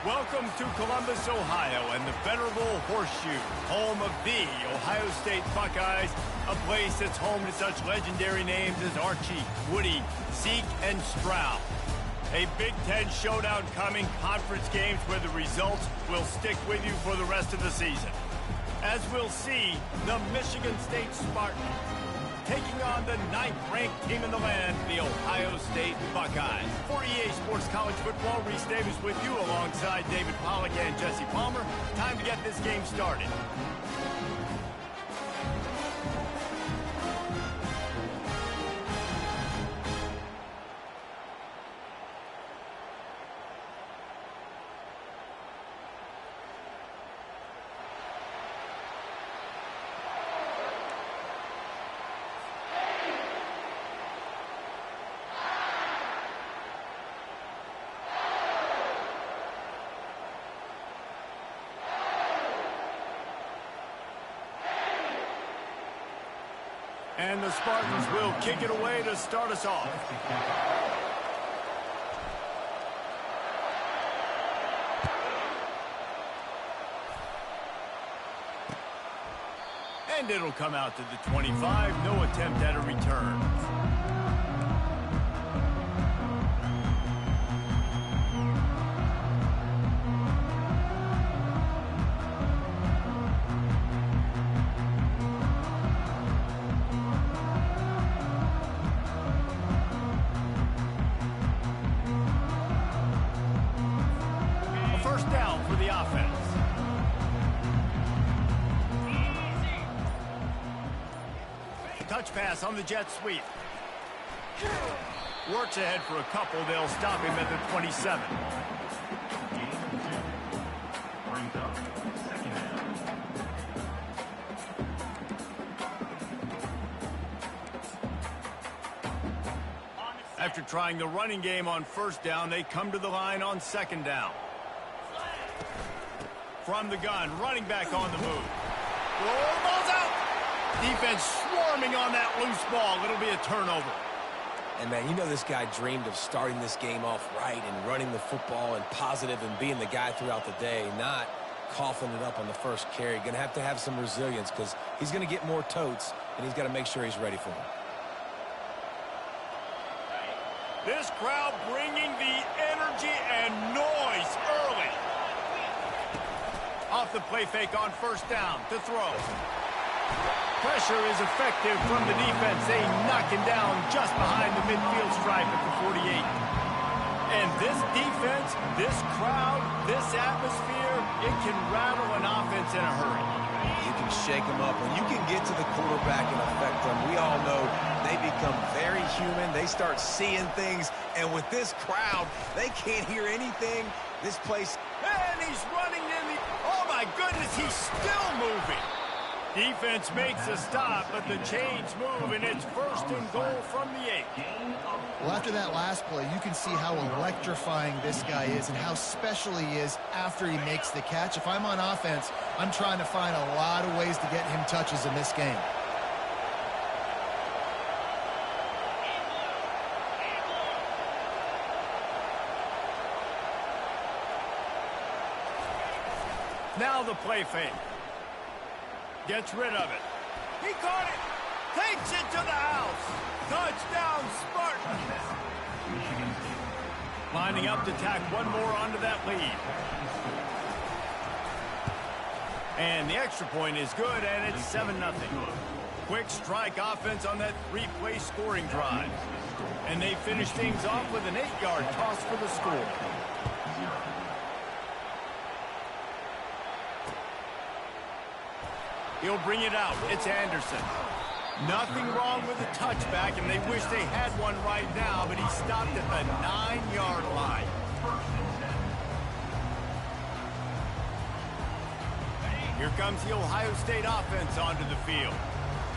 Welcome to Columbus, Ohio, and the venerable Horseshoe, home of the Ohio State Buckeyes, a place that's home to such legendary names as Archie, Woody, Zeke, and Stroud. A Big Ten showdown coming, conference games where the results will stick with you for the rest of the season. As we'll see, the Michigan State Spartans taking on the 9th-ranked team in the land, the Ohio State Buckeyes. For EA Sports College Football, Reese Davis with you alongside David Pollack and Jesse Palmer. Time to get this game started. And the Spartans will kick it away to start us off. And it'll come out to the 25. No attempt at a return. Touch pass on the jet sweep. Works ahead for a couple. They'll stop him at the 27. After trying the running game on first down, they come to the line on second down. From the gun, running back on the move. Oh, ball's out! Defense swarming on that loose ball. It'll be a turnover. And, man, you know this guy dreamed of starting this game off right and running the football and positive and being the guy throughout the day, not coughing it up on the first carry. Going to have some resilience because he's going to get more totes, and he's got to make sure he's ready for them. This crowd bringing the energy and noise early. Off the play fake on first down to throw. Pressure is effective from the defense. They knock him down just behind the midfield stripe at the 48. And this defense, this crowd, this atmosphere, it can rattle an offense in a hurry. You can shake them up. When you can get to the quarterback and affect them, we all know they become very human. They start seeing things. And with this crowd, they can't hear anything. This place... And he's running in the... Oh, my goodness, he's still moving. Defense makes a stop, but the chains move, and it's first and goal from the 8. Well, after that last play, you can see how electrifying this guy is and how special he is after he makes the catch. If I'm on offense, I'm trying to find a lot of ways to get him touches in this game. Now the play fake. Gets rid of it. He caught it. Takes it to the house. Touchdown, Spartans. Lining up to tack one more onto that lead. And the extra point is good, and it's 7-0. Quick strike offense on that 3-play scoring drive. And they finish things off with an 8-yard toss for the score. He'll bring it out. It's Anderson. Nothing wrong with the touchback, and they wish they had one right now, but he stopped at the 9-yard line. Here comes the Ohio State offense onto the field.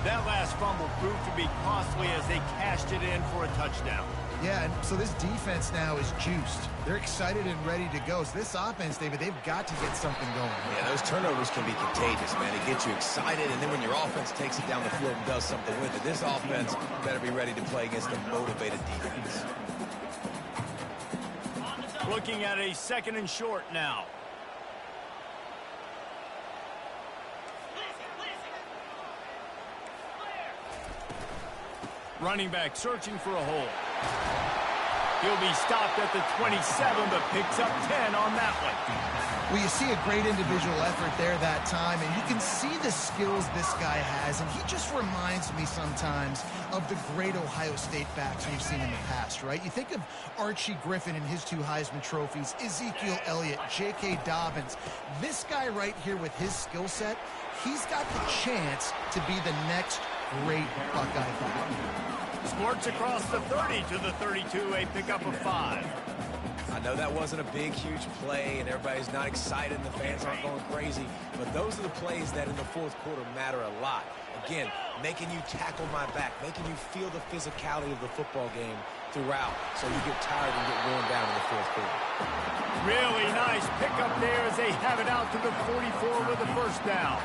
That last fumble proved to be costly as they cashed it in for a touchdown. Yeah, and so this defense now is juiced. They're excited and ready to go. So this offense, David, they've got to get something going. Yeah, those turnovers can be contagious, man. It gets you excited, and then when your offense takes it down the field and does something with it, this offense better be ready to play against a motivated defense. Looking at a 2nd and short now. Running back searching for a hole. He'll be stopped at the 27, but picks up 10 on that one. Well, you see a great individual effort there that time, and you can see the skills this guy has, and he just reminds me sometimes of the great Ohio State backs we've seen in the past, right? You think of Archie Griffin and his 2 Heisman trophies, Ezekiel Elliott, J.K. Dobbins. This guy right here with his skill set, he's got the chance to be the next great Buckeye back. Squirts across the 30 to the 32, a pickup of 5. I know that wasn't a big, huge play, and everybody's not excited, and the fans aren't going crazy, but those are the plays that in the 4th quarter matter a lot. Again, making you tackle my back, making you feel the physicality of the football game throughout, so you get tired and get worn down in the 4th quarter. Really nice pickup there as they have it out to the 44 with the 1st down.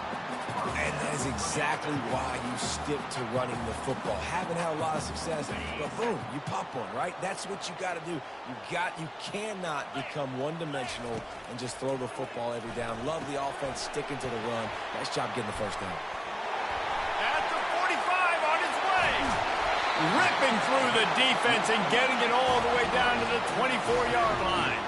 And that is exactly why you stick to running the football. Haven't had a lot of success, but boom, you pop one, right? That's what you got to do. You cannot become one-dimensional and just throw the football every down. Love the offense sticking to the run. Nice job getting the 1st down. At the 45 on its way. Ripping through the defense and getting it all the way down to the 24-yard line.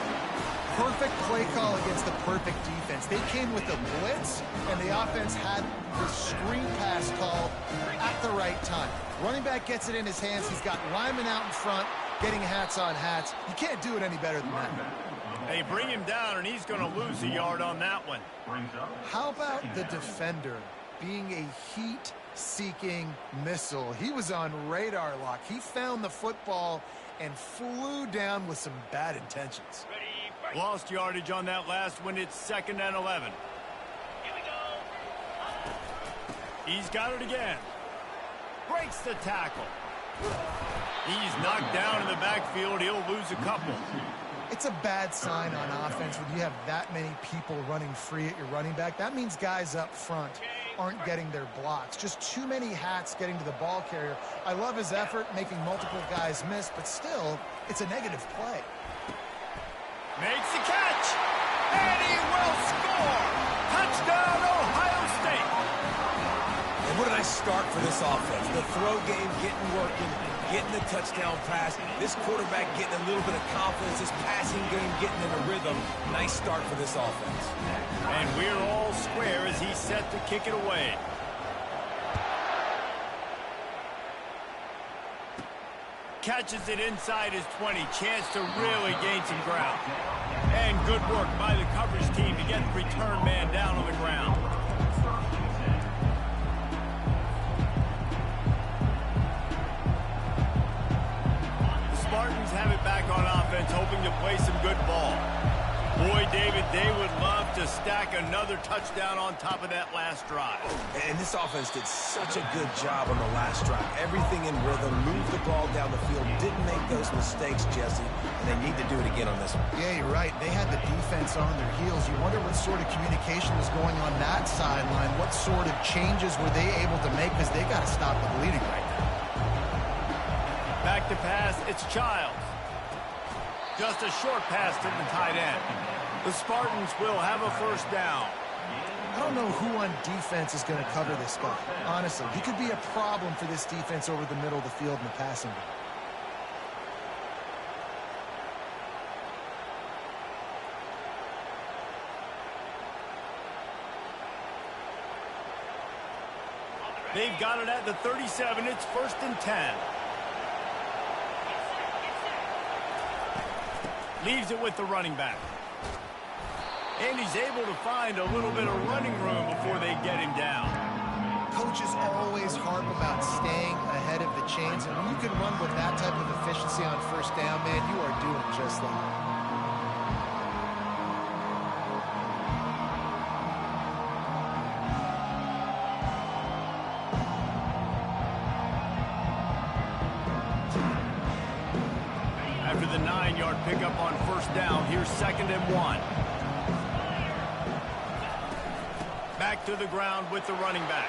Perfect play call against the perfect defense. They came with a blitz, and the offense had the screen pass called at the right time. Running back gets it in his hands. He's got linemen out in front, getting hats on hats. You can't do it any better than that. They bring him down, and he's going to lose a yard on that one. How about the defender being a heat-seeking missile? He was on radar lock. He found the football and flew down with some bad intentions. Lost yardage on that last one. It's 2nd and 11. Here we go. He's got it again. Breaks the tackle. He's knocked down in the backfield. He'll lose a couple. It's a bad sign on offense when you have that many people running free at your running back. That means guys up front aren't getting their blocks. Just too many hats getting to the ball carrier. I love his effort, making multiple guys miss, but still, it's a negative play. Makes the catch, and he will score. Touchdown, Ohio State. And what a nice start for this offense. The throw game getting working, getting the touchdown pass. This quarterback getting a little bit of confidence. This passing game getting in a rhythm. Nice start for this offense. And we're all square as he's set to kick it away. Catches it inside his 20. Chance to really gain some ground. And good work by the coverage team to get the return man down on the ground. The Spartans have it back on offense, hoping to play some good ball. Boy, David, they would love to stack another touchdown on top of that last drive. And this offense did such a good job on the last drive. Everything in rhythm, moved the ball down the field, didn't make those mistakes, Jesse, and they need to do it again on this one. Yeah, you're right. They had the defense on their heels. You wonder what sort of communication was going on that sideline. What sort of changes were they able to make, because they got to stop the bleeding right now. Back to pass, it's Childs. Just a short pass to the tight end. The Spartans will have a 1st down. I don't know who on defense is going to cover this guy. Honestly, he could be a problem for this defense over the middle of the field in the passing game. They've got it at the 37. It's 1st and 10. Leaves it with the running back. And he's able to find a little bit of running room before they get him down. Coaches always harp about staying ahead of the chains, and when you can run with that type of efficiency on 1st down, man, you are doing just that. After the 9-yard pickup on 1st down, here's 2nd and 1. Back to the ground with the running back.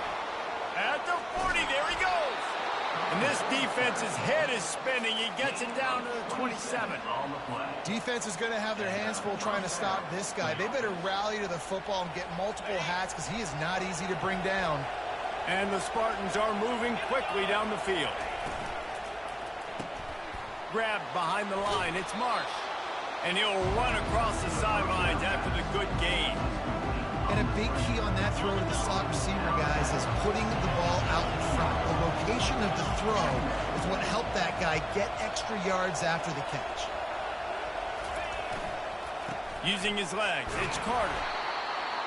At the 40, there he goes. And this defense's head is spinning. He gets it down to the 27. Defense is going to have their hands full trying to stop this guy. They better rally to the football and get multiple hats because he is not easy to bring down. And the Spartans are moving quickly down the field. Grabbed behind the line. It's Marsh. And he'll run across the sidelines after the good gain. And a big key on that throw to the slot receiver, guys, is putting the ball out in front. The location of the throw is what helped that guy get extra yards after the catch. Using his legs, it's Carter.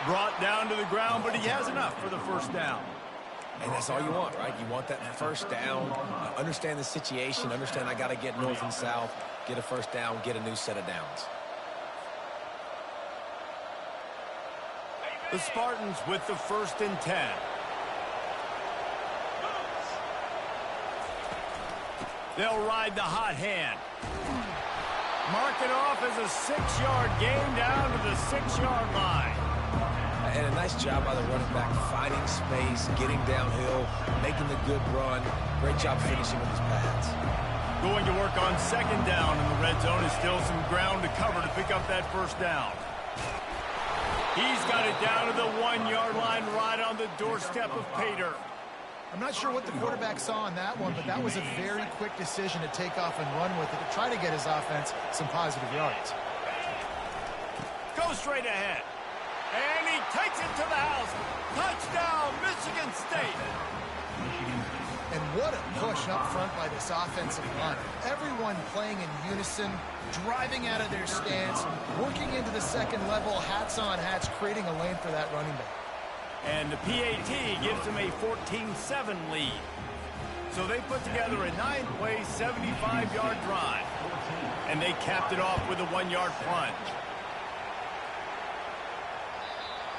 Brought down to the ground, but he has enough for the first down. And that's all you want, right? You want that first down, understand the situation, understand I got to get north and south, get a first down, get a new set of downs. The Spartans with the 1st and 10. They'll ride the hot hand. Mark it off as a 6-yard gain down to the 6-yard line. And a nice job by the running back, finding space, getting downhill, making the good run. Great job finishing with his pads. Going to work on 2nd down in the red zone is still some ground to cover to pick up that first down. He's got it down to the 1-yard line right on the doorstep of Pater. I'm not sure what the quarterback saw on that one, but that was a very quick decision to take off and run with it to try to get his offense some positive yards. Go straight ahead. And he takes it to the house. Touchdown, Michigan State. And what a push up front by this offensive line. Everyone playing in unison, driving out of their stance, working into the second level, hats on hats, creating a lane for that running back. And the PAT gives them a 14-7 lead. So they put together a 9-play, 75-yard drive. And they capped it off with a 1-yard plunge.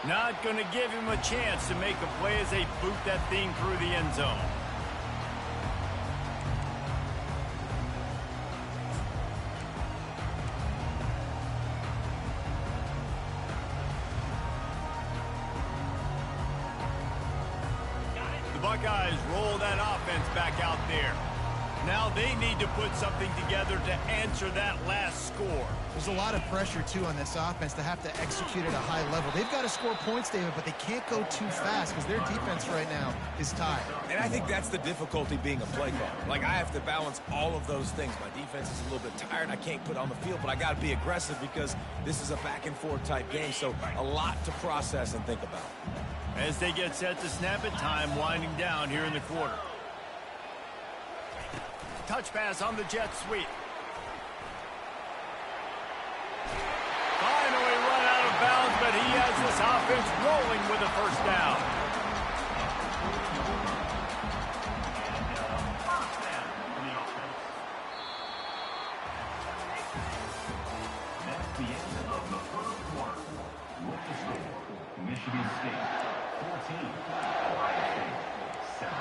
Not going to give him a chance to make a play as they boot that thing through the end zone. The Buckeyes roll that offense back out there. Now they need to put something together to answer that last score. There's a lot of pressure, too, on this offense to have to execute at a high level. They've got to score points, David, but they can't go too fast because their defense right now is tired. And I think that's the difficulty being a play caller. Like, I have to balance all of those things. My defense is a little bit tired. I can't put on the field, but I got to be aggressive because this is a back-and-forth type game, so a lot to process and think about. As they get set to snap it, time winding down here in the quarter. Touch pass on the jet sweep. Finally run out of bounds, but he has this offense rolling with a first down. That's the end of the first quarter. With the score, Michigan State 14, Ohio State 7.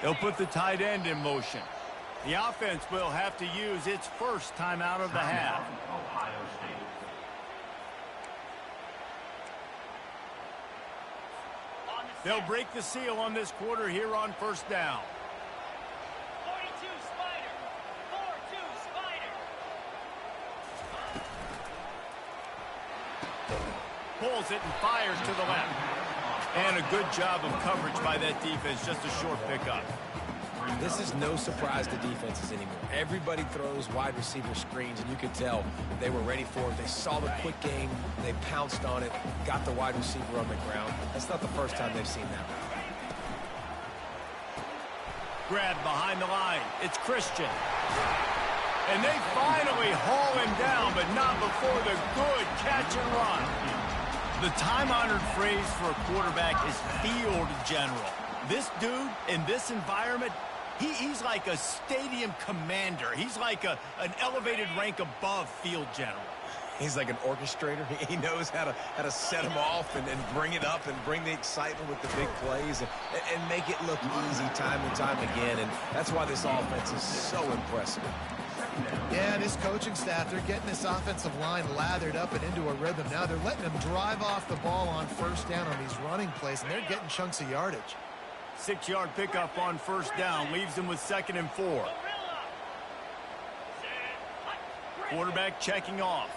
They'll put the tight end in motion. The offense will have to use its first timeout of the half. Ohio State. They'll break the seal on this quarter here on first down. 42 Spider. 4-2 Spider. Pulls it and fires to the left. And a good job of coverage by that defense, just a short pickup. This is no surprise to defenses anymore. Everybody throws wide receiver screens, and you could tell they were ready for it. They saw the quick game. They pounced on it, got the wide receiver on the ground. That's not the first time they've seen that. Grabbed behind the line. It's Christian. And they finally haul him down, but not before the good catch and run. The time-honored phrase for a quarterback is field general. This dude, in this environment, he's like a stadium commander. He's like an elevated rank above field general. He's like an orchestrator. He knows how to set them off and bring it up and bring the excitement with the big plays and make it look easy time and time again. And that's why this offense is so impressive. Yeah, this coaching staff, they're getting this offensive line lathered up and into a rhythm. Now they're letting them drive off the ball on first down on these running plays, and they're getting chunks of yardage. 6-yard pickup on first down leaves them with 2nd and 4. Quarterback checking off.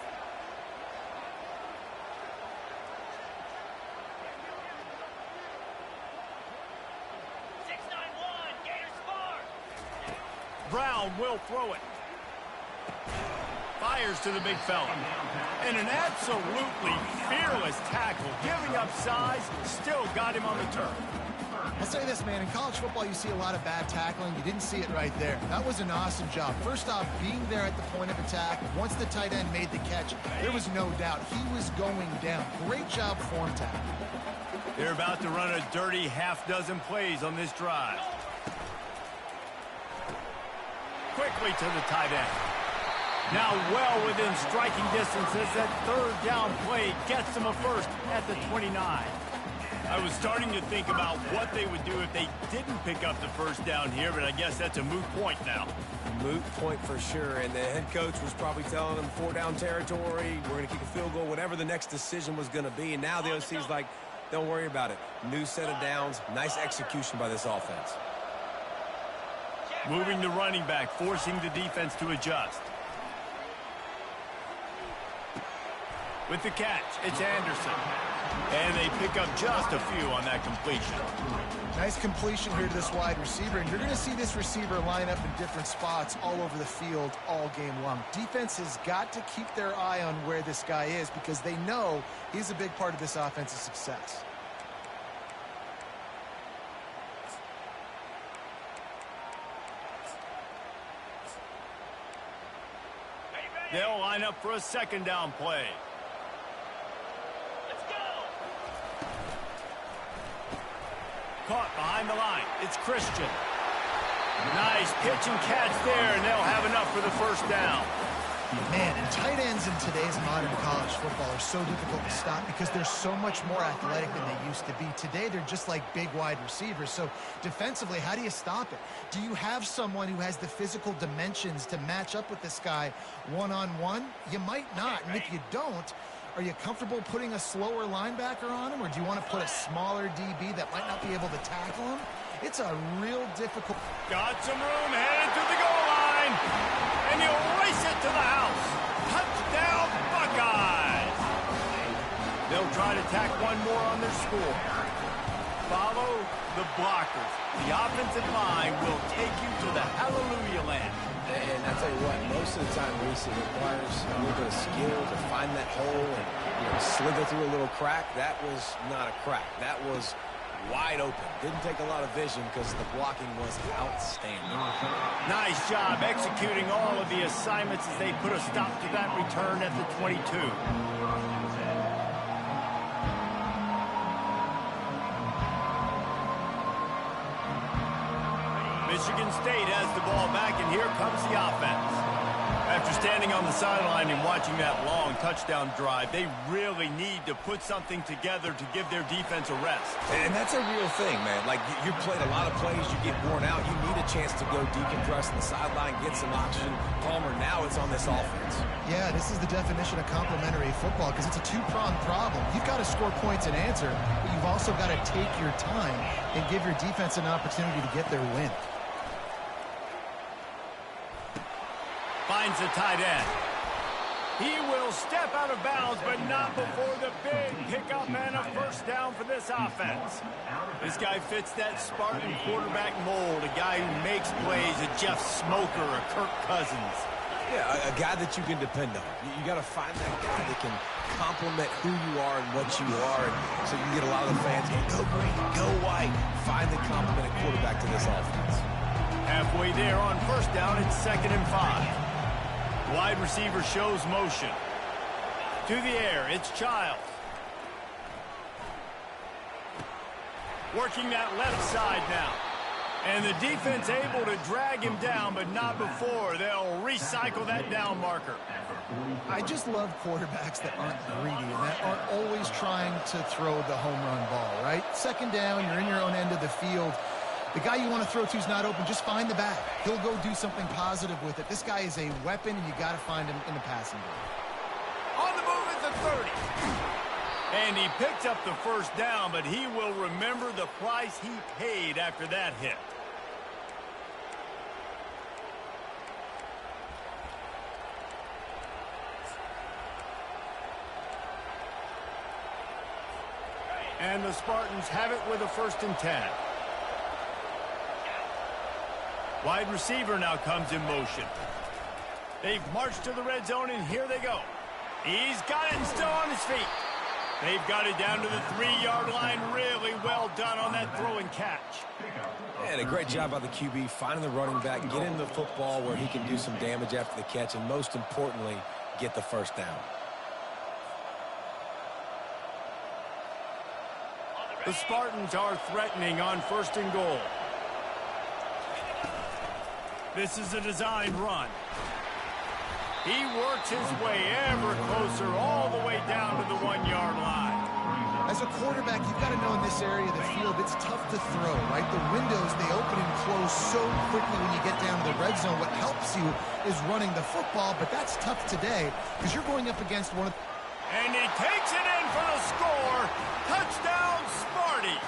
Brown will throw it. Fires to the big fella. And an absolutely fearless tackle. Giving up size, still got him on the turf. I'll say this, man. In college football, you see a lot of bad tackling. You didn't see it right there. That was an awesome job. First off, being there at the point of attack. Once the tight end made the catch, there was no doubt he was going down. Great job form tackle. They're about to run a dirty half-dozen plays on this drive. Quickly to the tight end. Now well within striking distance as that 3rd down play gets them a first at the 29. I was starting to think about what they would do if they didn't pick up the first down here, but I guess that's a moot point now. Moot point for sure, and the head coach was probably telling them 4-down territory, we're going to kick a field goal, whatever the next decision was going to be, and now the OC's like, don't worry about it. New set of downs, nice execution by this offense. Moving the running back, forcing the defense to adjust. With the catch, it's Anderson. And they pick up just a few on that completion. Nice completion here to this wide receiver. And you're going to see this receiver line up in different spots all over the field all game long. Defense has got to keep their eye on where this guy is because they know he's a big part of this offense's success. They'll line up for a 2nd down play. Let's go. Caught behind the line. It's Christian. Nice pitch and catch there, and they'll have enough for the first down. Man, and tight ends in today's modern college football are so difficult to stop because they're so much more athletic than they used to be. Today, they're just like big wide receivers. So defensively, how do you stop it? Do you have someone who has the physical dimensions to match up with this guy one-on-one? You might not. And if you don't, are you comfortable putting a slower linebacker on him, or do you want to put a smaller DB that might not be able to tackle him? It's a real difficult... Got some room, headed to the goal line. And he'll race it to the house. Touchdown, Buckeyes. They'll try to tack one more on their score. Follow the blockers. The offensive line will take you to the hallelujah land. And I tell you what, most of the time, Reese, it requires a little bit of skill to find that hole and slither through a little crack. That was not a crack. That was wide open. Didn't take a lot of vision because the blocking was outstanding. Nice job executing all of the assignments as they put a stop to that return at the 22. Michigan State has the ball back, and here comes the offense. After standing on the sideline and watching that long touchdown drive, they really need to put something together to give their defense a rest. And that's a real thing, man. Like, you played a lot of plays, you get worn out, you need a chance to go decompress on the sideline, get some oxygen. Palmer, now it's on this offense. Yeah, this is the definition of complementary football because it's a two-pronged problem. You've got to score points and answer, but you've also got to take your time and give your defense an opportunity to get their win. Finds the tight end. He will step out of bounds, but not before the big pickup and a first down for this offense. This guy fits that Spartan quarterback mold, a guy who makes plays, a Jeff Smoker, a Kirk Cousins. Yeah, a guy that you can depend on. You got to find that guy that can complement who you are and what you are. And so you get a lot of the fans go green, go white. Find the complementing quarterback to this offense. Halfway there on first down, it's 2nd and 5. Wide receiver shows motion. To the air, it's Childs. Working that left side now. And the defense able to drag him down, but not before. They'll recycle that down marker. I just love quarterbacks that aren't greedy and that aren't always trying to throw the home run ball, right? Second down, you're in your own end of the field. The guy you want to throw to is not open. Just find the back. He'll go do something positive with it. This guy is a weapon, and you got to find him in the passing game. On the move at the 30. And he picked up the first down, but he will remember the price he paid after that hit. And the Spartans have it with a 1st and 10. Wide receiver now comes in motion. They've marched to the red zone, and here they go. He's got it and still on his feet. They've got it down to the 3-yard line. Really well done on that throw and catch. And a great job by the QB finding the running back, getting the football where he can do some damage after the catch, and most importantly, get the first down. The Spartans are threatening on 1st and goal. This is a designed run. He works his way ever closer all the way down to the 1-yard line. As a quarterback, you've got to know in this area of the field, it's tough to throw, right? The windows, they open and close so quickly when you get down to the red zone. What helps you is running the football, but that's tough today because you're going up against one of... And he takes it in for the score. Touchdown, Sparty.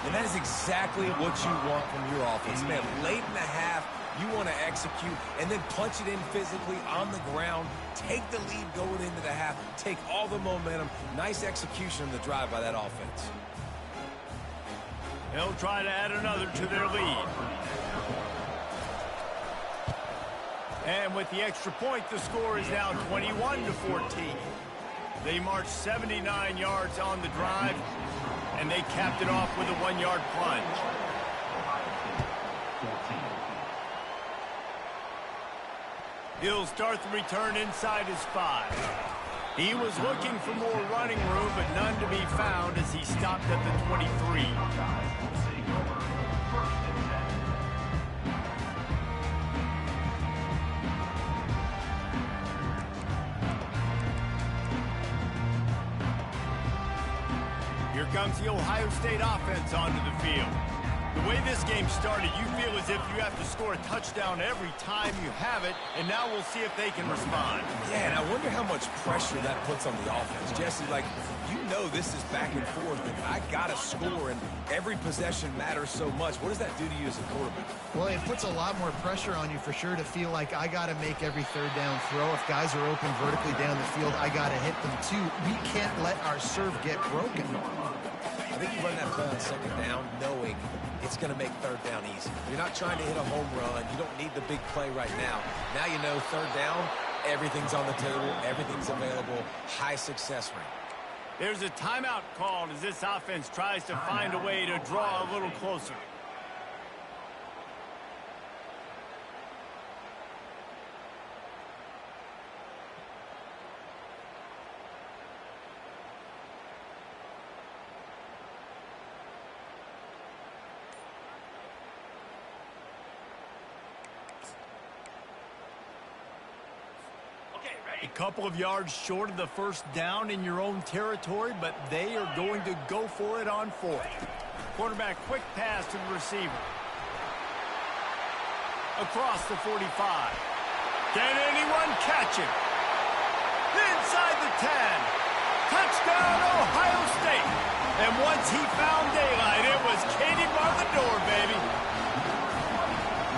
And that is exactly what you want from your offense. Man, late in the half, you want to execute and then punch it in physically on the ground. Take the lead going into the half. Take all the momentum. Nice execution on the drive by that offense. They'll try to add another to their lead. And with the extra point, the score is now 21-14. They marched 79 yards on the drive, and they capped it off with a 1-yard plunge. He'll start the return inside his 5. He was looking for more running room, but none to be found as he stopped at the 23. Here comes the Ohio State offense onto the field. The way this game started, you feel as if you have to score a touchdown every time you have it, and now we'll see if they can respond. Yeah, and I wonder how much pressure that puts on the offense. Jesse, like, you know this is back and forth, and I got to score, and every possession matters so much. What does that do to you as a quarterback? Well, it puts a lot more pressure on you for sure to feel like I got to make every 3rd down throw. If guys are open vertically down the field, I got to hit them too. We can't let our serve get broken. I think you run that play on 2nd down knowing it's going to make 3rd down easy. You're not trying to hit a home run. You don't need the big play right now. Now you know 3rd down, everything's on the table, everything's available, high success rate. There's a timeout called as this offense tries to find a way to draw a little closer. A couple of yards short of the 1st down in your own territory, but they are going to go for it on 4th. Quarterback quick pass to the receiver. Across the 45. Can anyone catch it? Inside the 10. Touchdown, Ohio State. And once he found daylight, it was Katie bar the door, baby.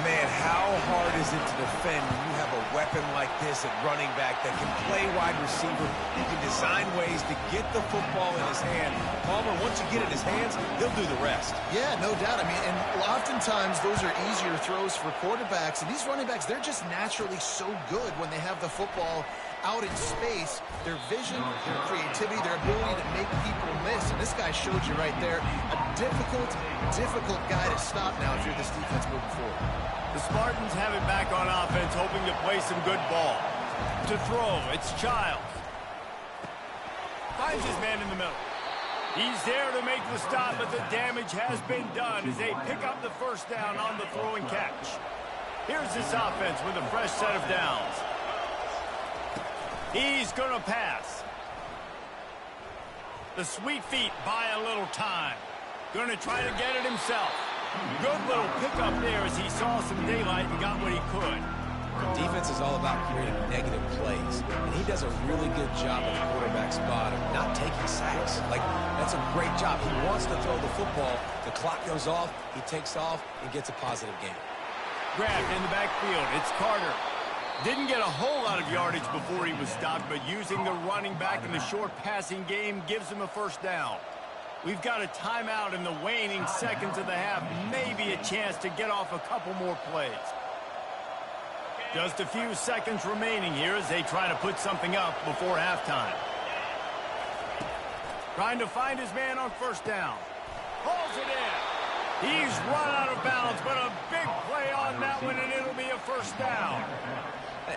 Man, how hard is it to defend when you have a weapon like this at running back that can play wide receiver? He can design ways to get the football in his hand. Palmer, once you get it in his hands, he'll do the rest. Yeah, no doubt. I mean, and oftentimes those are easier throws for quarterbacks. And these running backs, they're just naturally so good when they have the football out in space. Their vision, their creativity, their ability to make people miss. And this guy showed you right there, a difficult guy to stop now if you're this defense moving forward. The Spartans have it back on offense, hoping to play some good ball. To throw, it's Childs. Finds his man in the middle. He's there to make the stop, but the damage has been done as they pick up the first down on the throw and catch. Here's this offense with a fresh set of downs. He's going to pass. The sweet feet buy a little time. Going to try to get it himself. Good little pickup there as he saw some daylight and got what he could. Defense is all about creating negative plays, and he does a really good job at the quarterback spot of not taking sacks. Like, that's a great job. He wants to throw the football. The clock goes off, he takes off, and gets a positive gain. Grabbed in the backfield. It's Carter. Didn't get a whole lot of yardage before he was stopped, but using the running back in the short passing game gives him a first down. We've got a timeout in the waning seconds of the half. Maybe a chance to get off a couple more plays. Just a few seconds remaining here as they try to put something up before halftime. Trying to find his man on first down. Hauls it in. He's run out of bounds, but a big play on that one, and it'll be a first down.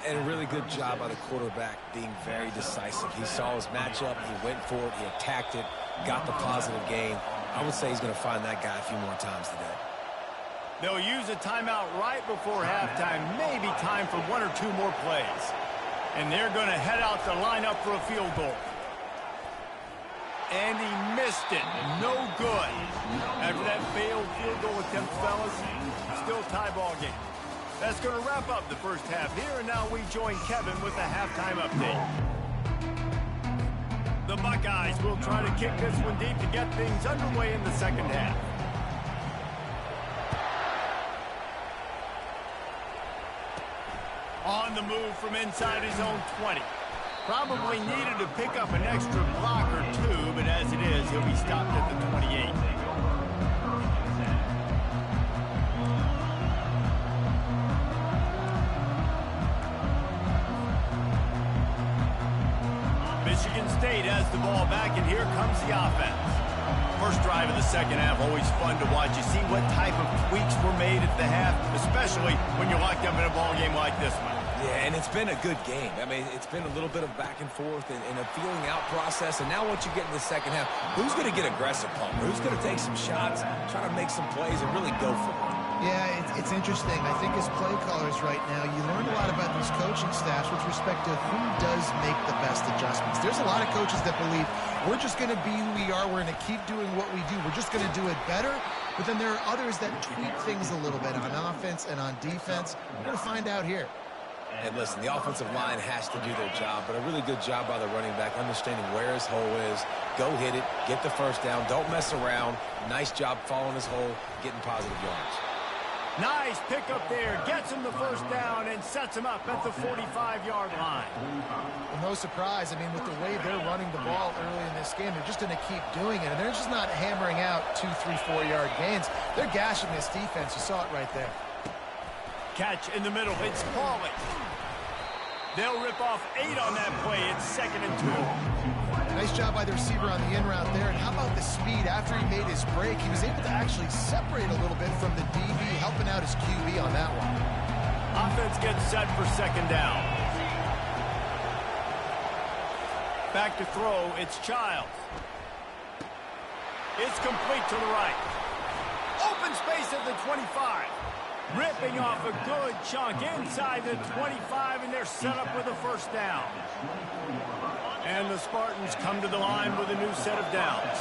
And a really good job by the quarterback being very decisive. He saw his matchup, he went for it, he attacked it, got the positive gain. I would say he's going to find that guy a few more times today. They'll use a timeout right before halftime, maybe time for one or two more plays. And they're going to head out to line up for a field goal. And he missed it. No good. After that failed field goal attempt, fellas, still tie ball game. That's going to wrap up the first half here, and now we join Kevin with the halftime update. The Buckeyes will try to kick this one deep to get things underway in the second half. On the move from inside his own 20. Probably needed to pick up an extra block or two, but as it is, he'll be stopped at the 28. Michigan State has the ball back, and here comes the offense. First drive of the second half, always fun to watch. You see what type of tweaks were made at the half, especially when you're locked up in a ball game like this one. Yeah, and it's been a good game. I mean, it's been a little bit of back and forth and a feeling out process. And now once you get in the second half, who's going to get aggressive, Palmer? Who's going to take some shots, try to make some plays, and really go for it? Yeah, it's interesting. I think as play callers right now, you learn a lot about these coaching staffs with respect to who does make the best adjustments. There's a lot of coaches that believe we're just going to be who we are. We're going to keep doing what we do. We're just going to do it better. But then there are others that tweak things a little bit on offense and on defense. We're going to find out here. And listen, the offensive line has to do their job, but a really good job by the running back, understanding where his hole is. Go hit it, get the first down, don't mess around. Nice job following his hole, getting positive yards. Nice pickup there, gets him the first down and sets him up at the 45-yard line. Well, no surprise. I mean, with the way they're running the ball early in this game, they're just going to keep doing it. And they're just not hammering out 2, 3, 4-yard gains. They're gashing this defense. You saw it right there. Catch in the middle. It's Pauly. They'll rip off 8 on that play. It's 2nd and 2. Nice job by the receiver on the in route there. And how about the speed? After he made his break, he was able to actually separate a little bit from the DB, helping out his QB on that one. Offense gets set for 2nd down. Back to throw. It's Childs. It's complete to the right. Open space at the 25. Ripping off a good chunk inside the 25, and they're set up with a first down. And the Spartans come to the line with a new set of downs.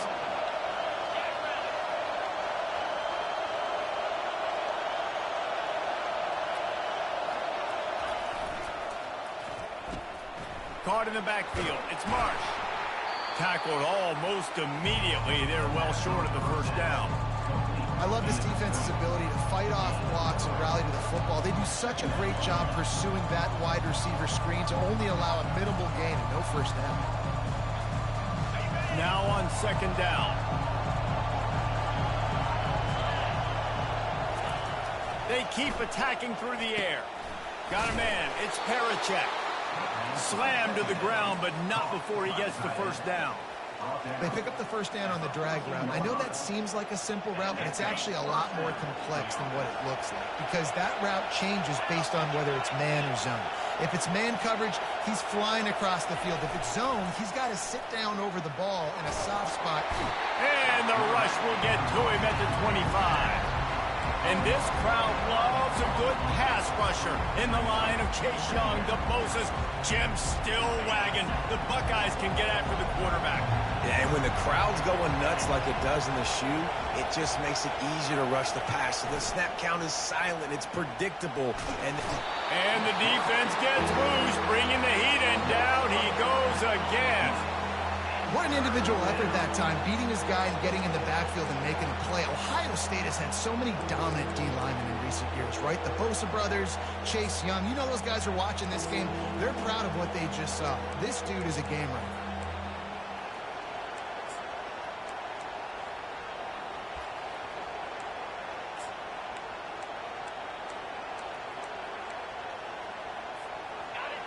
Caught in the backfield. It's Marsh. Tackled almost immediately. They're well short of the first down. I love this defense's ability to fight off blocks and rally to the football. They do such a great job pursuing that wide receiver screen to only allow a minimal gain and no first down. Now on 2nd down. They keep attacking through the air. Got a man. It's Parachek. Slammed to the ground, but not before he gets the first down. They pick up the first down on the drag route. I know that seems like a simple route, but it's actually a lot more complex than what it looks like because that route changes based on whether it's man or zone. If it's man coverage, he's flying across the field. If it's zone, he's got to sit down over the ball in a soft spot. And the rush will get to him at the 25. And this crowd loves a good pass rusher in the line of Chase Young, the Bosa's, Jim still wagging. The Buckeyes can get after the quarterback. Yeah, and when the crowd's going nuts like it does in the shoe, it just makes it easier to rush the pass. So the snap count is silent. It's predictable. And the defense gets loose, bringing the heat, and down he goes again. What an individual effort that time, beating his guy and getting in the backfield and making a play. Ohio State has had so many dominant D linemen in recent years, right? The Bosa brothers, Chase Young. You know those guys are watching this game. They're proud of what they just saw. This dude is a game runner.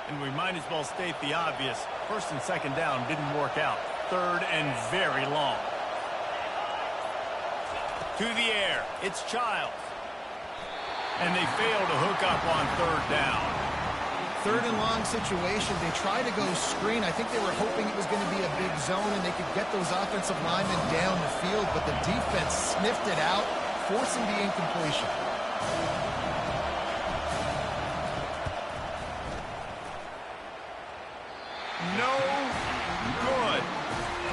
And we might as well state the obvious. First and second down didn't work out. Third and very long. To the air, it's Childs. And they fail to hook up on third down. Third and long situation. They try to go screen. I think they were hoping it was going to be a big zone and they could get those offensive linemen down the field, but the defense sniffed it out, forcing the incompletion. No good.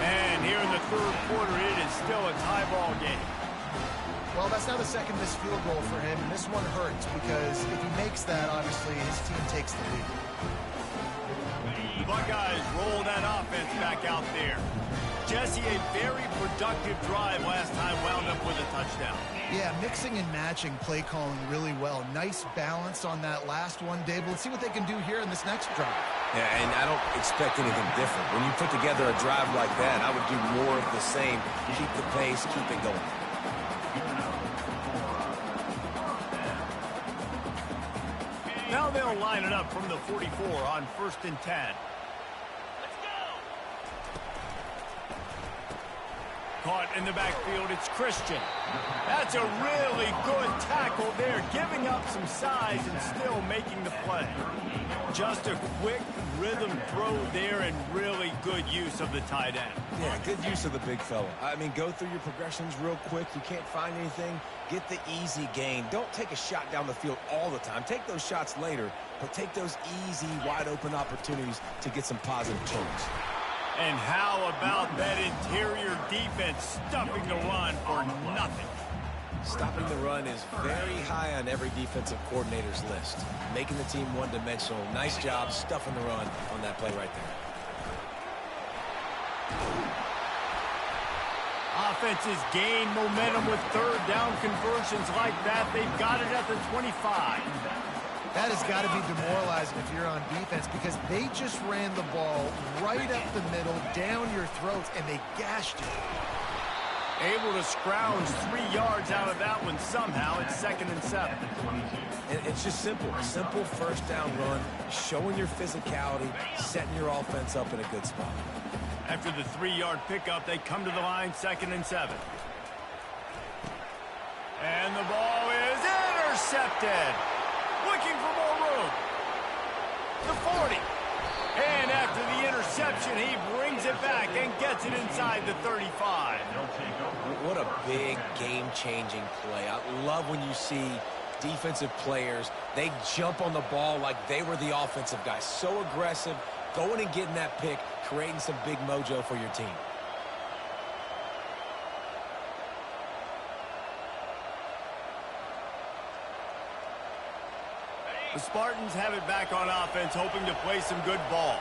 And here in the third quarter, it is still a tie ball game. Well, that's now the second missed field goal for him, and this one hurts because if he makes that, obviously, his team takes the lead. Buckeyes roll that offense back out there. Jesse, a very productive drive last time, wound up with a touchdown. Yeah, mixing and matching play calling really well. Nice balance on that last one, Dave. Let's see what they can do here in this next drive. yeah, and I don't expect anything different. When you put together a drive like that, I would do more of the same. Keep the pace, keep it going. Now they'll line it up from the 44 on 1st and 10. Let's go. Caught in the backfield, it's Christian. That's a really good tackle there, giving up some size and still making the play. Just a quick rhythm throw there and really good use of the tight end. Yeah, good use of the big fella. I mean, go through your progressions real quick. You can't find anything, get the easy gain. Don't take a shot down the field all the time. Take those shots later, but take those easy, wide-open opportunities to get some positive turns. And how about that interior defense stuffing the run for nothing? Stopping the run is very high on every defensive coordinator's list. Making the team one-dimensional. Nice job stuffing the run on that play right there. Offenses gain momentum with third down conversions like that. They've got it at the 25. That has got to be demoralizing if you're on defense because they just ran the ball right up the middle, down your throats, and they gashed you. Able to scrounge 3 yards out of that one somehow. It's 2nd and 7. And it's just simple. Simple first down run, showing your physicality, setting your offense up in a good spot. After the 3-yard pickup, they come to the line, 2nd and 7. And the ball is intercepted. Looking for more room. The 40. And after the interception, he brings it back and gets it inside the 35. What a big game-changing play. I love when you see defensive players, they jump on the ball like they were the offensive guys. So aggressive, going and getting that pick, creating some big mojo for your team. The Spartans have it back on offense, hoping to play some good ball.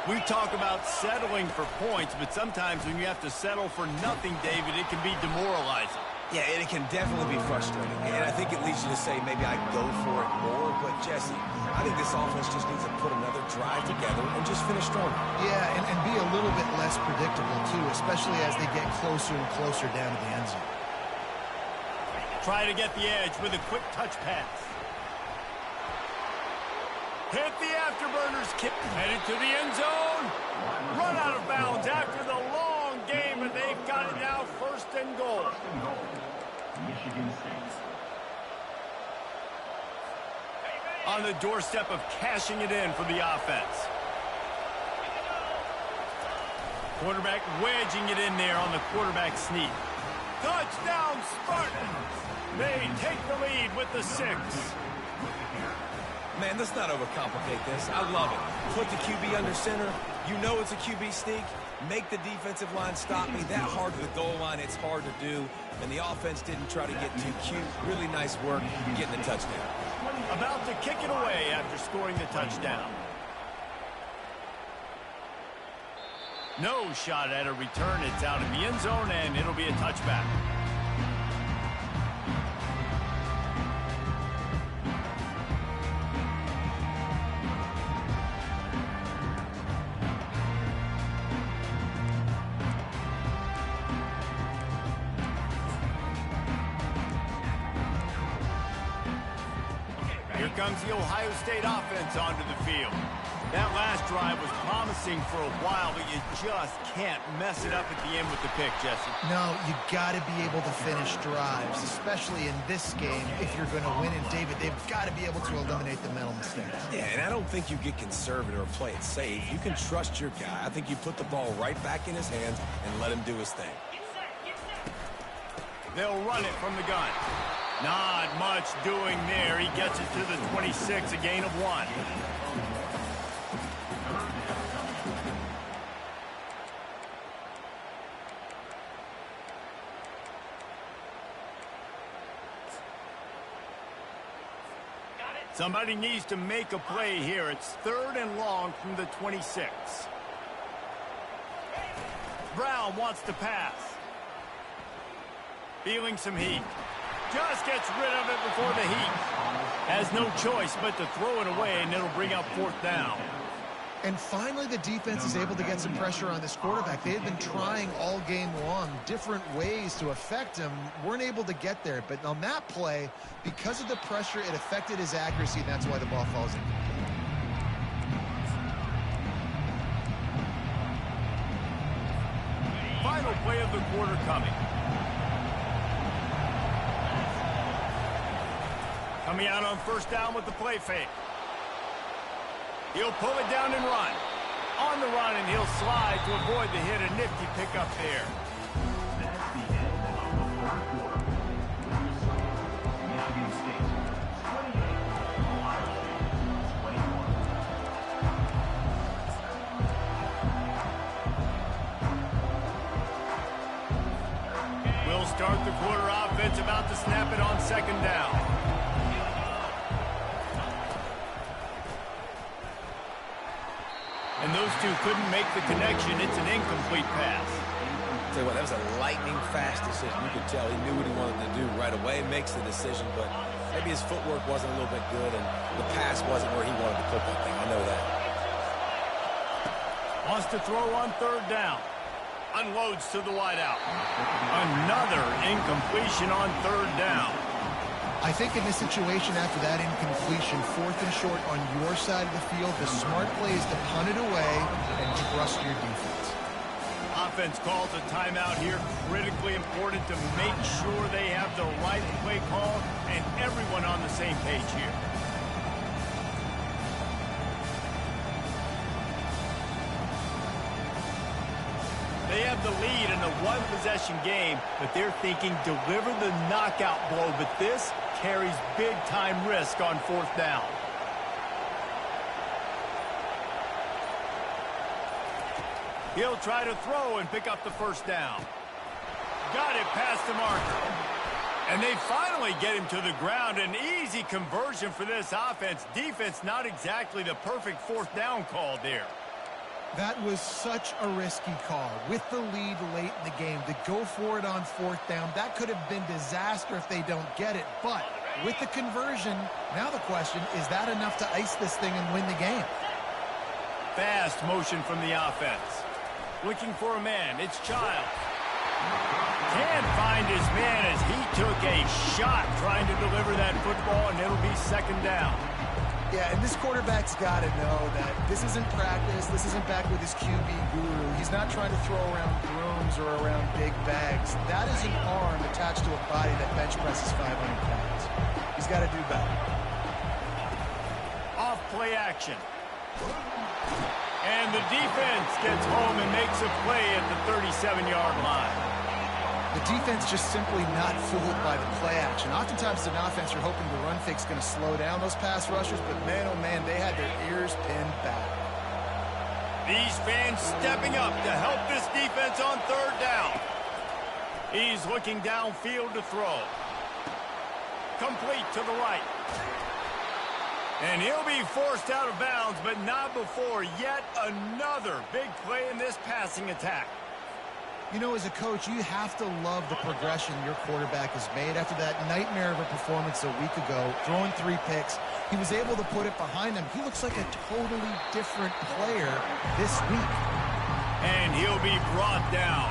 We talk about settling for points, but sometimes when you have to settle for nothing, David, it can be demoralizing. Yeah, and it can definitely be frustrating. And I think it leads you to say maybe I go for it more. But, Jesse, I think this offense just needs to put another drive together and just finish strong. Yeah, and be a little bit less predictable, too, especially as they get closer and closer down to the end zone. Try to get the edge with a quick touch pass. Hit the afterburners kick. Headed to the end zone. Run out of bounds after the long game, but they've got it now, first and goal. Michigan State. On the doorstep of cashing it in for the offense. Quarterback wedging it in there on the quarterback sneak. Touchdown, Spartans! They take the lead with the 6. Man, let's not overcomplicate this. I love it. Put the QB under center. You know it's a QB sneak. Make the defensive line stop me. That hard to the goal line, it's hard to do. And the offense didn't try to get too cute. Really nice work getting the touchdown. About to kick it away after scoring the touchdown. No shot at a return. It's out of the end zone, and it'll be a touchback. Here comes the Ohio State offense onto the field. That last drive was promising for a while, but you just can't mess it up at the end with the pick, Jesse. No, you got to be able to finish drives, especially in this game. If you're going to win in David, they've got to be able to eliminate the mental mistakes. Yeah, and I don't think you get conservative or play it safe. You can trust your guy. I think you put the ball right back in his hands and let him do his thing. They'll run it from the gun. Not much doing there. He gets it to the 26, a gain of 1. Somebody needs to make a play here. It's 3rd and long from the 26. Brown wants to pass. Feeling some heat. Just gets rid of it before the heat. Has no choice but to throw it away, and it'll bring up 4th down. And finally, the defense is able to get some pressure on this quarterback. They had been trying all game long different ways to affect him. Weren't able to get there. But on that play, because of the pressure, it affected his accuracy, and that's why the ball falls in. Final play of the quarter coming. Coming out on 1st down with the play fake. He'll pull it down and run. On the run, and he'll slide to avoid the hit. A nifty pickup there. That's the end of the 3rd quarter. Michigan State 28, Ohio State 21. We'll start the quarter offense, about to snap it on 2nd down. And those two couldn't make the connection. It's an incomplete pass. Tell you what, that was a lightning-fast decision. You could tell he knew what he wanted to do right away. Makes the decision, but maybe his footwork wasn't a little bit good, and the pass wasn't where he wanted to put that thing. I know that. Wants to throw on 3rd down. Unloads to the wideout. Another incompletion on 3rd down. I think in this situation, after that incompletion, 4th and short on your side of the field, the smart play is to punt it away and trust your defense. Offense calls a timeout here. Critically important to make sure they have the right play call and everyone on the same page here. They have the lead in a one-possession game, but they're thinking deliver the knockout blow, but this carries big-time risk on 4th down. He'll try to throw and pick up the 1st down. Got it past the marker. And they finally get him to the ground. An easy conversion for this offense. Defense not exactly the perfect 4th down call there. That was such a risky call. With the lead late in the game, to go for it on 4th down, that could have been disaster if they don't get it. But with the conversion, now the question, is that enough to ice this thing and win the game? Fast motion from the offense. Looking for a man. It's Childs. Can't find his man as he took a shot trying to deliver that football, and it'll be 2nd down. Yeah, and this quarterback's got to know that this isn't practice. This isn't back with his QB guru. He's not trying to throw around brooms or around big bags. That is an arm attached to a body that bench presses 500 pounds. He's got to do better. Off play action. And the defense gets home and makes a play at the 37-yard line. The defense just simply not fooled by the play action. Oftentimes as an offense, you're hoping the run fake's going to slow down those pass rushers, but man, oh man, they had their ears pinned back. These fans stepping up to help this defense on third down. He's looking downfield to throw. Complete to the right. And he'll be forced out of bounds, but not before yet another big play in this passing attack. You know, as a coach, you have to love the progression your quarterback has made. After that nightmare of a performance a week ago, throwing 3 picks, he was able to put it behind him. He looks like a totally different player this week. And he'll be brought down.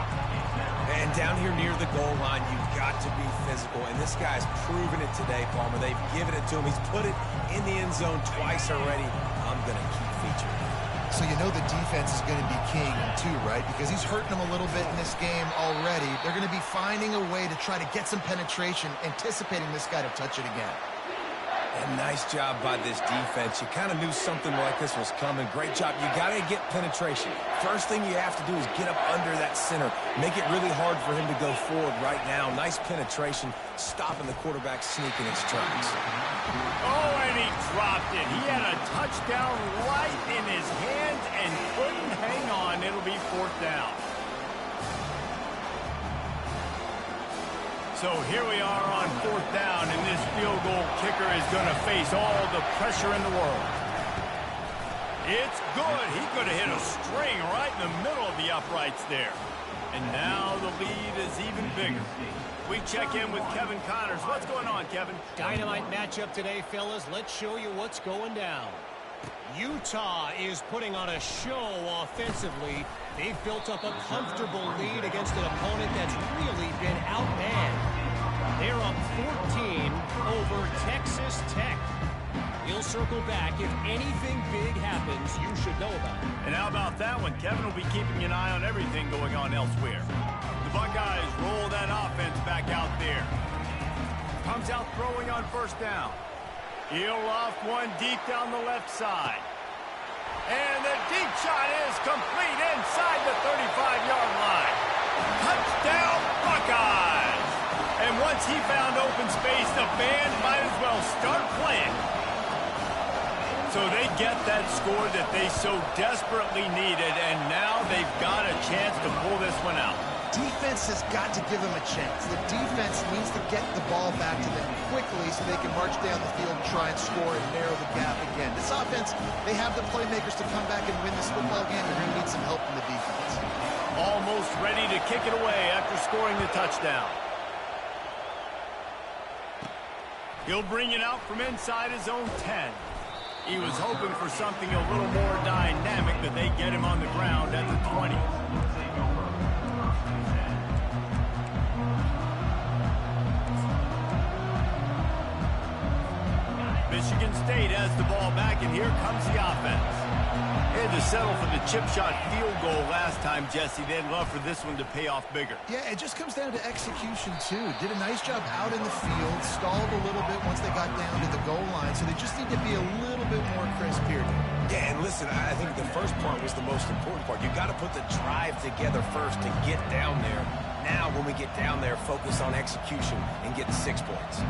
And down here near the goal line, you've got to be physical. And this guy's proven it today, Palmer. They've given it to him. He's put it in the end zone twice already. I'm going to keep featuring him. So you know the defense is going to be king too, right? Because he's hurting them a little bit in this game already. They're going to be finding a way to try to get some penetration, anticipating this guy to touch it again. And nice job by this defense. You kind of knew something like this was coming. Great job. You got to get penetration. First thing you have to do is get up under that center. Make it really hard for him to go forward right now. Nice penetration, stopping the quarterback sneaking its tracks. Oh, and he dropped it. He had a touchdown right in his hands and couldn't hang on. It'll be 4th down. So here we are on 4th down, and this field goal kicker is going to face all the pressure in the world. It's good. He could have hit a string right in the middle of the uprights there. And now the lead is even bigger. We check in with Kevin Connors. What's going on, Kevin? Dynamite matchup today, fellas. Let's show you what's going down. Utah is putting on a show offensively. They've built up a comfortable lead against an opponent that's really been outmanned. They're up 14 over Texas Tech. We'll circle back. If anything big happens, you should know about it. And how about that one? Kevin will be keeping an eye on everything going on elsewhere. The Buckeyes roll that offense back out there. Comes out throwing on 1st down. He'll loft one deep down the left side. And the deep shot is complete inside the 35-yard line. Touchdown, Buckeyes! And once he found open space, the band might as well start playing. So they get that score that they so desperately needed, and now they've got a chance to pull this one out. Defense has got to give them a chance. The defense needs to get the ball back to them quickly so they can march down the field and try and score and narrow the gap again. This offense, they have the playmakers to come back and win this football game. They're going to need some help from the defense. Almost ready to kick it away after scoring the touchdown. He'll bring it out from inside his own 10. He was hoping for something a little more dynamic, but they get him on the ground at the 20. Michigan State has the ball back, and here comes the offense. They had to settle for the chip shot field goal last time, Jesse. They'd love for this one to pay off bigger. Yeah, it just comes down to execution, too. Did a nice job out in the field, stalled a little bit once they got down to the goal line, so they just need to be a little bit more crisp here. Yeah, and listen, I think the first part was the most important part. You got to put the drive together first to get down there. Now, when we get down there, focus on execution and getting 6 points.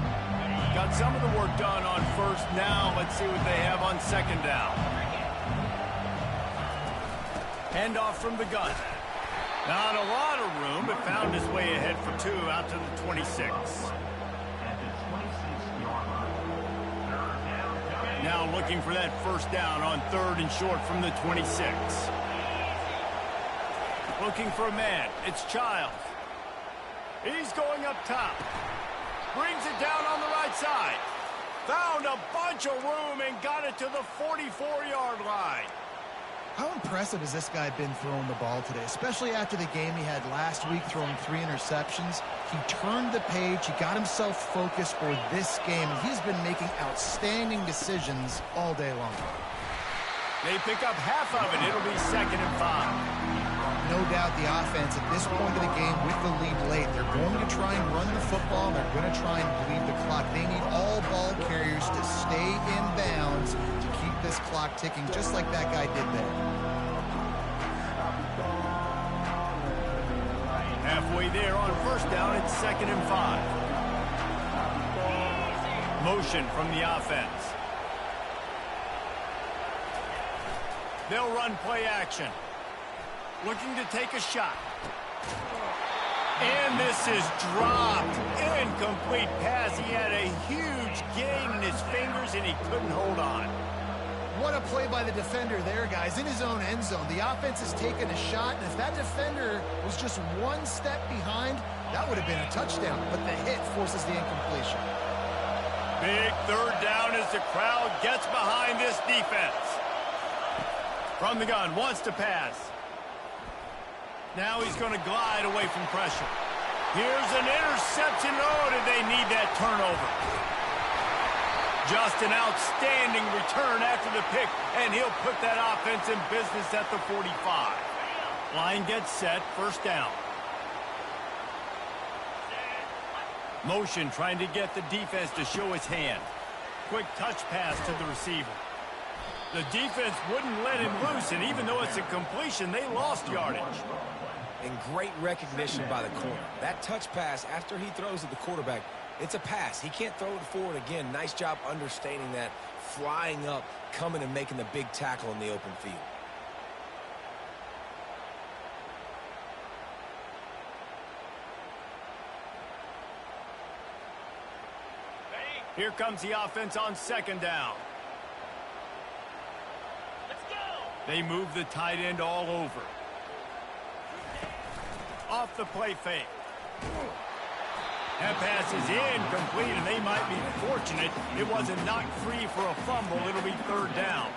Got some of the work done on 1st. Now, let's see what they have on 2nd down. Handoff from the gun. Not a lot of room, but found his way ahead for 2 out to the 26. Now looking for that 1st down on 3rd and short from the 26. Looking for a man. It's Childs. He's going up top. Brings it down on the right side. Found a bunch of room and got it to the 44-yard line. How impressive impressive has this guy been throwing the ball today, especially after the game he had last week throwing 3 interceptions. He turned the page. He got himself focused for this game. He's been making outstanding decisions all day long. They pick up half of it. It'll be 2nd and 5. No doubt the offense at this point of the game with the lead late, they're going to try and run the football, and they're going to try and bleed the clock. They need all ball carriers to stay in bounds to keep this clock ticking, just like that guy did there. Halfway there on 1st down, it's 2nd and 5. Motion from the offense. They'll run play action. Looking to take a shot. And this is dropped. Incomplete pass. He had a huge gain in his fingers, and he couldn't hold on. What a play by the defender there, guys. In his own end zone, the offense has taken a shot, and if that defender was just 1 step behind, that would have been a touchdown. But the hit forces the incompletion. Big 3rd down as the crowd gets behind this defense. From the gun, wants to pass. Now he's going to glide away from pressure. Here's an interception. Oh, did they need that turnover? Just an outstanding return after the pick, and he'll put that offense in business at the 45. Line gets set, 1st down. Motion trying to get the defense to show his hand. Quick touch pass to the receiver. The defense wouldn't let him loose, and even though it's a completion, they lost yardage. And great recognition by the corner. That touch pass after he throws at the quarterback, it's a pass. He can't throw it forward again. Nice job understanding that, flying up, coming and making the big tackle in the open field. Here comes the offense on 2nd down. Let's go. They move the tight end all over. Off the play fake. That pass is incomplete, and they might be fortunate it wasn't knocked free for a fumble. It'll be 3rd down.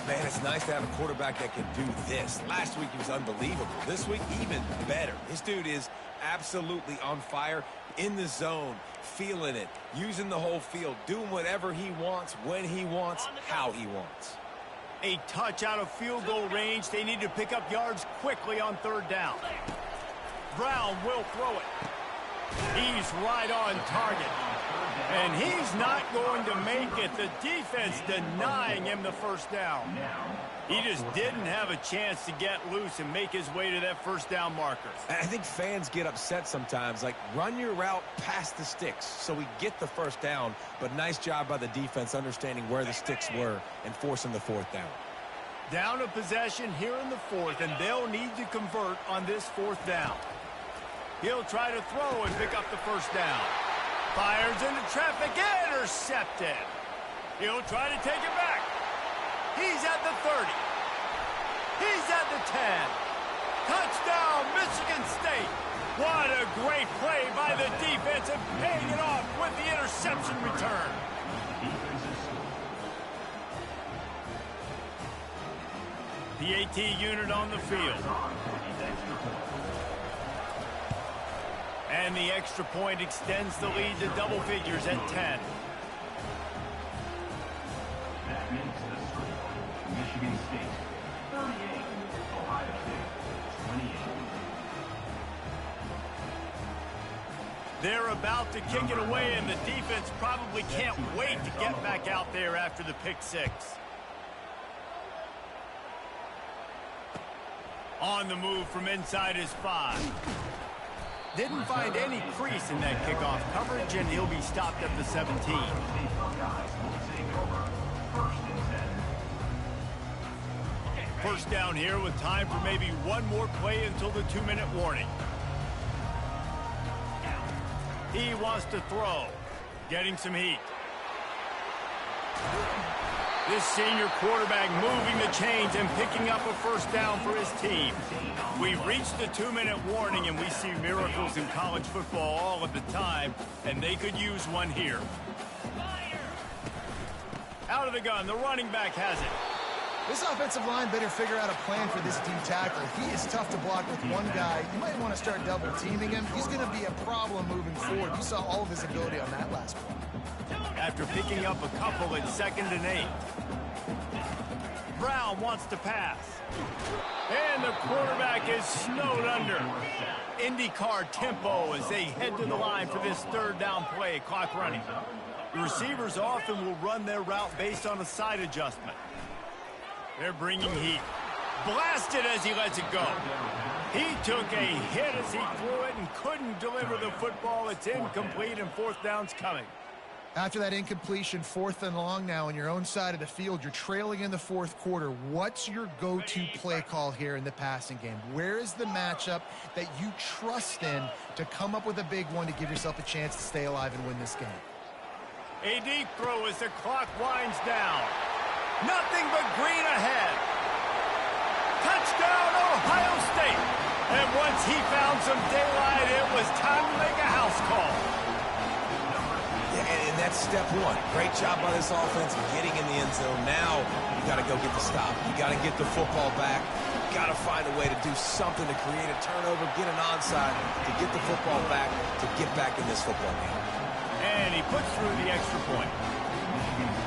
Man, it's nice to have a quarterback that can do this. Last week he was unbelievable. This week, even better. This dude is absolutely on fire, in the zone, feeling it, using the whole field, doing whatever he wants, when he wants, how he wants. A touch out of field goal range. They need to pick up yards quickly on 3rd down. Brown will throw it. He's right on target. And he's not going to make it. The defense denying him the 1st down. He just didn't have a chance to get loose and make his way to that 1st down marker. And I think fans get upset sometimes, like run your route past the sticks so we get the 1st down, but nice job by the defense understanding where the sticks were and forcing the 4th down. Down a possession here in the 4th, and they'll need to convert on this 4th down. He'll try to throw and pick up the 1st down. Fires into traffic, intercepted. He'll try to take it back. He's at the 30. He's at the 10. Touchdown, Michigan State. What a great play by the defense and paying it off with the interception return. The AT unit on the field. And the extra point extends the lead to double figures at 10. That makes the score. Michigan State 38, Ohio State 28. They're about to kick it away, and the defense probably can't wait to get back out there after the pick 6. On the move from inside his 5. Didn't find any crease in that kickoff coverage, and he'll be stopped at the 17. First down here with time for maybe one more play until the 2-minute warning. He wants to throw, getting some heat. This senior quarterback moving the chains and picking up a 1st down for his team. We've reached the 2-minute warning, and we see miracles in college football all of the time, and they could use one here. Out of the gun, the running back has it. This offensive line better figure out a plan for this D tackle. He is tough to block with one guy. You might want to start double teaming him. He's going to be a problem moving forward. You saw all of his ability on that last play. After picking up a couple at 2nd and 8. Brown wants to pass. And the quarterback is snowed under. IndyCar tempo as they head to the line for this 3rd down play, clock running. The receivers often will run their route based on a side adjustment. They're bringing heat. Blasted as he lets it go. He took a hit as he threw it and couldn't deliver the football. It's incomplete and 4th down's coming. After that incompletion, 4th and long now on your own side of the field, you're trailing in the 4th quarter. What's your go-to play call here in the passing game? Where is the matchup that you trust in to come up with a big one to give yourself a chance to stay alive and win this game? A deep throw as the clock winds down. Nothing but green ahead. Touchdown, Ohio State. And once he found some daylight, it was time to make a house call. And that's step one. Great job by this offense getting in the end zone. Now you got to go get the stop. You got to get the football back. You got to find a way to do something to create a turnover, get an onside, to get the football back, to get back in this football game. And he puts through the extra point.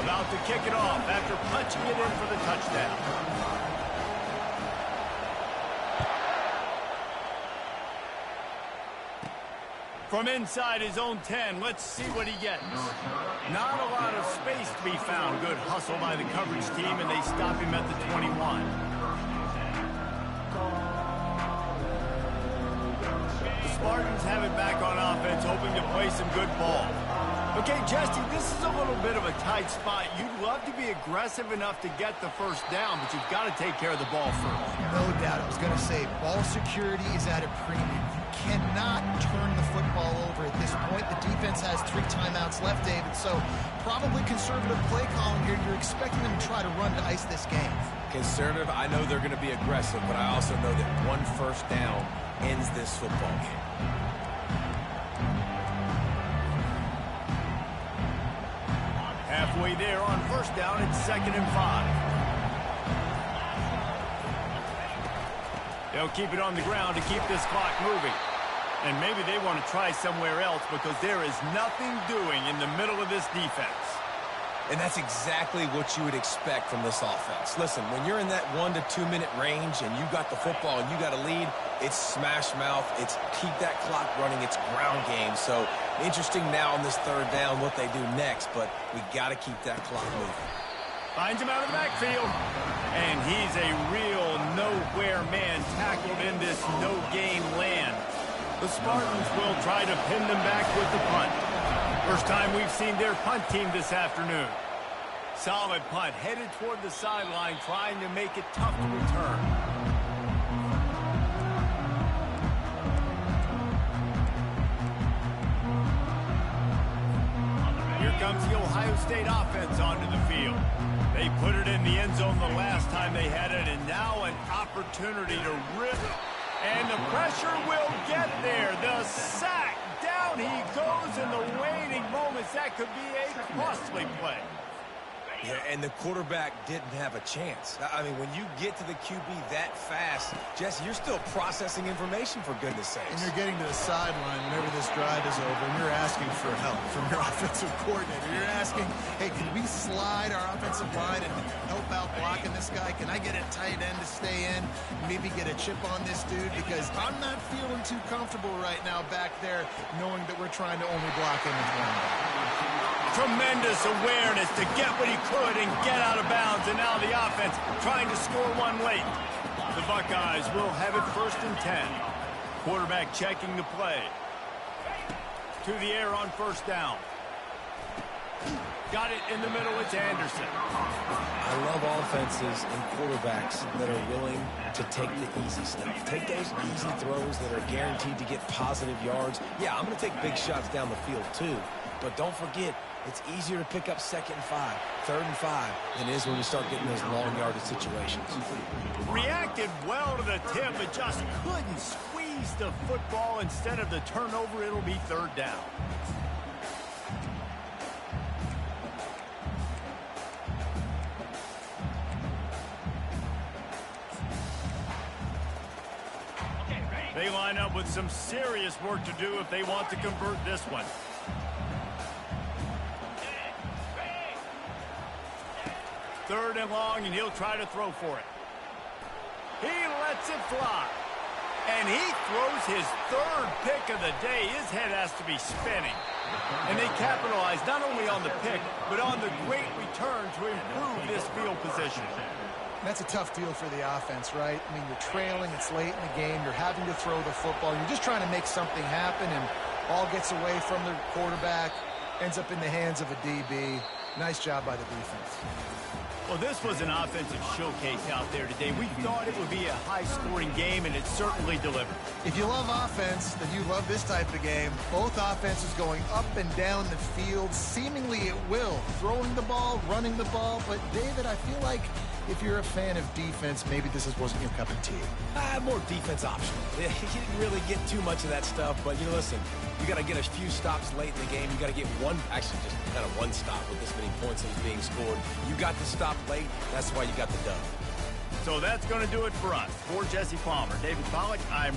About to kick it off after punching it in for the touchdown. From inside his own 10, let's see what he gets. Not a lot of space to be found. Good hustle by the coverage team, and they stop him at the 21. The Spartans have it back on offense, hoping to play some good ball. Okay, Jesse, this is a little bit of a tight spot. You'd love to be aggressive enough to get the 1st down, but you've got to take care of the ball first. No doubt. I was going to say, ball security is at a premium. You cannot turn the football over at this point. The defense has 3 timeouts left, David, so probably conservative play calling here. You're expecting them to try to run to ice this game. Conservative, I know they're going to be aggressive, but I also know that 1 1st down ends this football game. Halfway there on 1st down, it's 2nd and 5. They'll keep it on the ground to keep this clock moving. And maybe they want to try somewhere else because there is nothing doing in the middle of this defense. And that's exactly what you would expect from this offense. Listen, when you're in that 1 to 2 minute range and you got the football and you got a lead, it's smash mouth, it's keep that clock running, it's ground game. So interesting now on this 3rd down what they do next, but we got to keep that clock moving. Finds him out of the backfield. And he's a real nowhere man tackled in this no-game land. The Spartans will try to pin them back with the punt. First time we've seen their punt team this afternoon. Solid punt, headed toward the sideline, trying to make it tough to return. Here comes the Ohio State offense onto the field. They put it in the end zone the last time they had it, and now an opportunity to rip. And the pressure will get there. The sack. Down he goes in the waning moments. That could be a costly play. Yeah, and the quarterback didn't have a chance. I mean, when you get to the QB that fast, Jesse, you're still processing information, for goodness sakes. And you're getting to the sideline whenever this drive is over, and you're asking for help from your offensive coordinator. You're asking, hey, can we slide our offensive line and help out blocking this guy? Can I get a tight end to stay in? Maybe get a chip on this dude? Because I'm not feeling too comfortable right now back there knowing that we're trying to only block him with one. Tremendous awareness to get what he could and get out of bounds. And now the offense trying to score one late. The Buckeyes will have it 1st and 10. Quarterback checking the play. To the air on 1st down. Got it in the middle. It's Anderson. I love offenses and quarterbacks that are willing to take the easy stuff. Take those easy throws that are guaranteed to get positive yards. Yeah, I'm going to take big shots down the field too. But don't forget, it's easier to pick up 2nd and 5, 3rd and 5 than it is when we start getting those long yardage situations. Reacted well to the tip, but just couldn't squeeze the football. Instead of the turnover, it'll be 3rd down. They line up with some serious work to do if they want to convert this one. Third and long, and he'll try to throw for it. He lets it fly. And he throws his third pick of the day. His head has to be spinning. And they capitalize not only on the pick, but on the great return to improve this field position. That's a tough deal for the offense, right? I mean, you're trailing, it's late in the game, you're having to throw the football, you're just trying to make something happen, and ball gets away from the quarterback, ends up in the hands of a DB. Nice job by the defense. Well, this was an offensive showcase out there today. We thought it would be a high-scoring game, and it certainly delivered. If you love offense, then you love this type of game. Both offenses going up and down the field, seemingly at will. Throwing the ball, running the ball. But, David, I feel like if you're a fan of defense, maybe this wasn't your cup of tea. More defense optional. You didn't really get too much of that stuff, but, listen, you got to get a few stops late in the game. You got to get just kind of one stop with this many points that was being scored. You got the stop late. That's why you got the dub. So that's going to do it for us. For Jesse Palmer, David Pollack, I'm